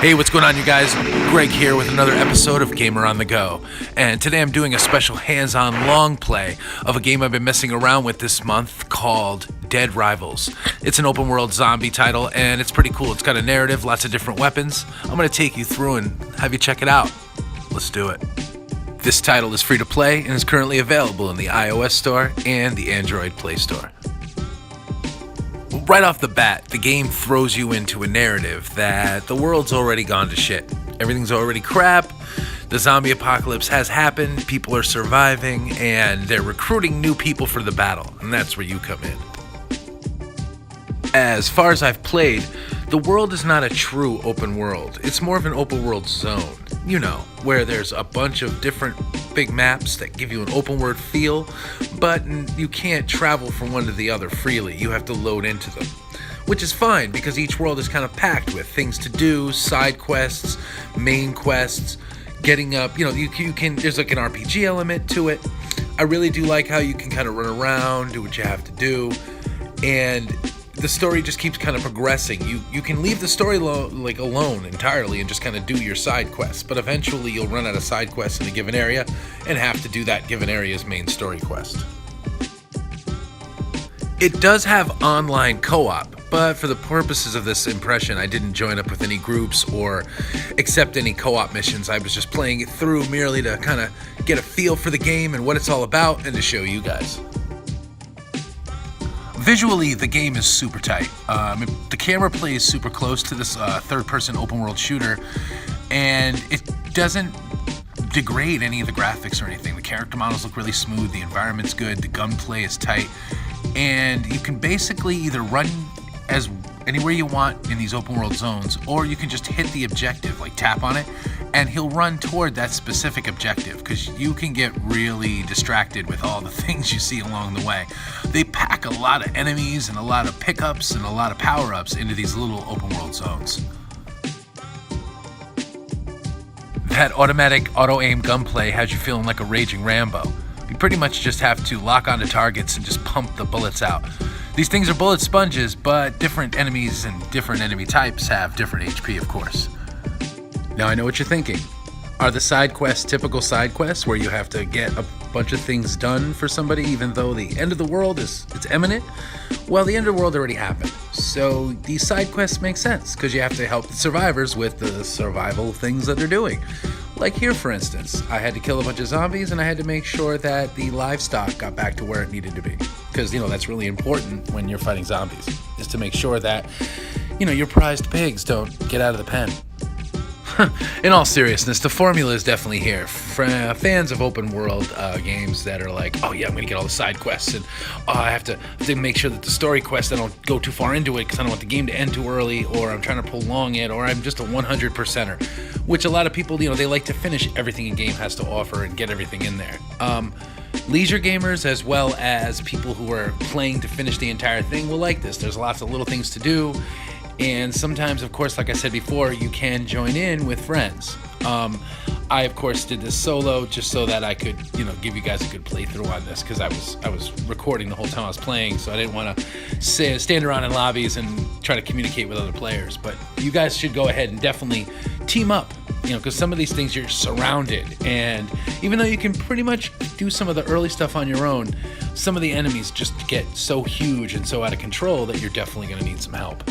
Hey, what's going on, you guys? Greg here with another episode of Gamer on the Go. And today I'm doing a special hands-on long play of a game I've been messing around with this month called Dead Rivals. It's an open world zombie title and it's pretty cool. It's got a narrative, lots of different weapons. I'm going to take you through and have you check it out. Let's do it. This title is free to play and is currently available in the iOS Store and the Android Play Store. Right off the bat, the game throws you into a narrative that the world's already gone to shit. Everything's already crap, the zombie apocalypse has happened, people are surviving, and they're recruiting new people for the battle, and that's where you come in. As far as I've played, the world is not a true open world. It's more of an open world zone, you know, where there's a bunch of different big maps that give you an open world feel, but you can't travel from one to the other freely. You have to load into them, which is fine because each world is kind of packed with things to do, side quests, main quests, getting up, you can, there's like an RPG element to it. I really do like how you can kind of run around, do what you have to do, and the story just keeps kind of progressing. You can leave the story alone entirely and just kind of do your side quests, but eventually you'll run out of side quests in a given area and have to do that given area's main story quest. It does have online co-op, but for the purposes of this impression, I didn't join up with any groups or accept any co-op missions. I was just playing it through merely to kind of get a feel for the game and what it's all about and to show you guys. Visually, the game is super tight. The camera plays super close to this third-person open-world shooter, and it doesn't degrade any of the graphics or anything. The character models look really smooth, the environment's good, the gunplay is tight, and you can basically either run as anywhere you want in these open-world zones, or you can just hit the objective, like tap on it, and he'll run toward that specific objective, because you can get really distracted with all the things you see along the way. They pack a lot of enemies and a lot of pickups and a lot of power-ups into these little open-world zones. That automatic auto-aim gunplay has you feeling like a raging Rambo. You pretty much just have to lock onto targets and just pump the bullets out. These things are bullet sponges, but different enemies and different enemy types have different HP, of course. Now I know what you're thinking. Are the side quests typical side quests where you have to get a bunch of things done for somebody even though the end of the world it's imminent? Well, the end of the world already happened. So these side quests make sense because you have to help the survivors with the survival things that they're doing. Like here, for instance, I had to kill a bunch of zombies and I had to make sure that the livestock got back to where it needed to be. Because, that's really important when you're fighting zombies, is to make sure that, your prized pigs don't get out of the pen. In all seriousness, the formula is definitely here. Fans of open world games that are like, oh yeah, I'm going to get all the side quests, and I have to make sure that the story quest, I don't go too far into it because I don't want the game to end too early, or I'm trying to prolong it, or I'm just a 100%er, which a lot of people, they like to finish everything a game has to offer and get everything in there. Leisure gamers, as well as people who are playing to finish the entire thing, will like this. There's lots of little things to do. And sometimes, of course, like I said before, you can join in with friends. I, of course, did this solo just so that I could, give you guys a good playthrough on this because I was recording the whole time I was playing, so I didn't want to stand around in lobbies and try to communicate with other players. But you guys should go ahead and definitely team up, because some of these things you're surrounded, and even though you can pretty much do some of the early stuff on your own, some of the enemies just get so huge and so out of control that you're definitely going to need some help.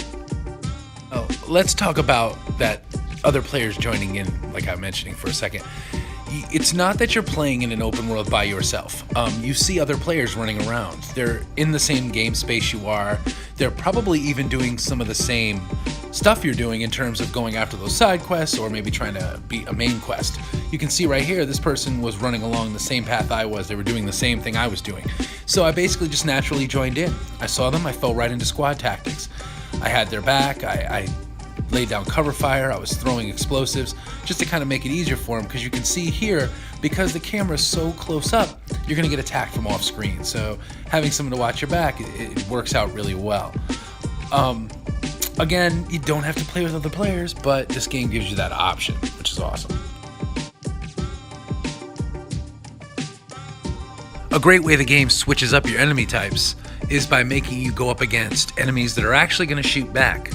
Oh, let's talk about that other players joining in, like I'm mentioning for a second. It's not that you're playing in an open world by yourself. You see other players running around. They're in the same game space you are. They're probably even doing some of the same stuff you're doing in terms of going after those side quests or maybe trying to beat a main quest. You can see right here, this person was running along the same path I was. They were doing the same thing I was doing. So I basically just naturally joined in. I saw them, I fell right into squad tactics. I had their back, I laid down cover fire, I was throwing explosives just to kind of make it easier for them, because you can see here, because the camera is so close up, you're going to get attacked from off screen. So having someone to watch your back, it works out really well. Again, you don't have to play with other players, but this game gives you that option, which is awesome. A great way the game switches up your enemy types is by making you go up against enemies that are actually going to shoot back.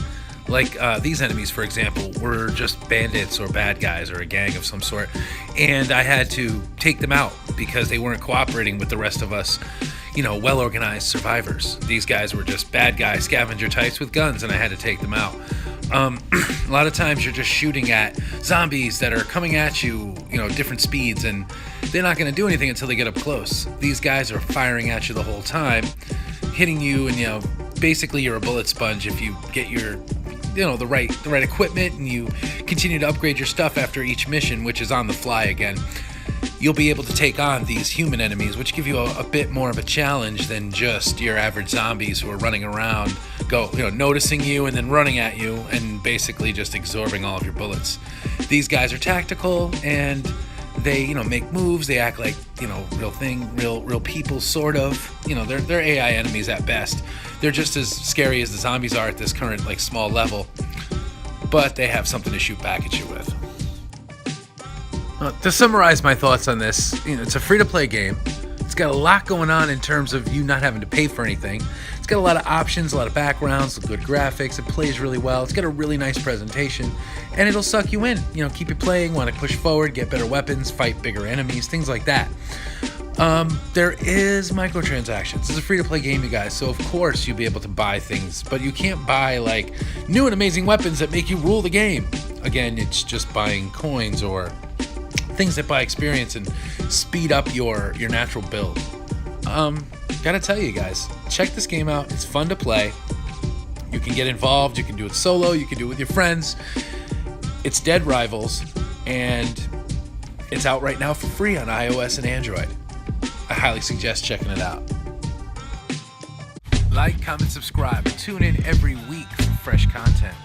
Like these enemies, for example, were just bandits or bad guys or a gang of some sort, and I had to take them out because they weren't cooperating with the rest of us, well-organized survivors. These guys were just bad guy scavenger types with guns, and I had to take them out. A lot of times you're just shooting at zombies that are coming at you, different speeds, and they're not going to do anything until they get up close. These guys are firing at you the whole time, hitting you, and basically you're a bullet sponge if you get your the right equipment and you continue to upgrade your stuff after each mission, which is on the fly again. You'll be able to take on these human enemies, which give you a bit more of a challenge than just your average zombies who are running around, noticing you and then running at you and basically just absorbing all of your bullets. These guys are tactical and they, make moves. They act like, real people, sort of. They're AI enemies at best. They're just as scary as the zombies are at this current, small level. But they have something to shoot back at you with. To summarize my thoughts on this, it's a free-to-play game. It's got a lot going on in terms of you not having to pay for anything. It's got a lot of options, a lot of backgrounds, good graphics. It plays really well. It's got a really nice presentation, and it'll suck you in. Keep you playing, want to push forward, get better weapons, fight bigger enemies, things like that. There is microtransactions. It's a free-to-play game, you guys, so of course you'll be able to buy things, but you can't buy new and amazing weapons that make you rule the game. Again, it's just buying coins or things that buy experience and speed up your natural build. Gotta tell you guys, check this game out. It's fun to play. You can get involved. You can do it solo. You can do it with your friends. It's Dead Rivals, and it's out right now for free on iOS and Android. I highly suggest checking it out. Like, comment, subscribe, and tune in every week for fresh content.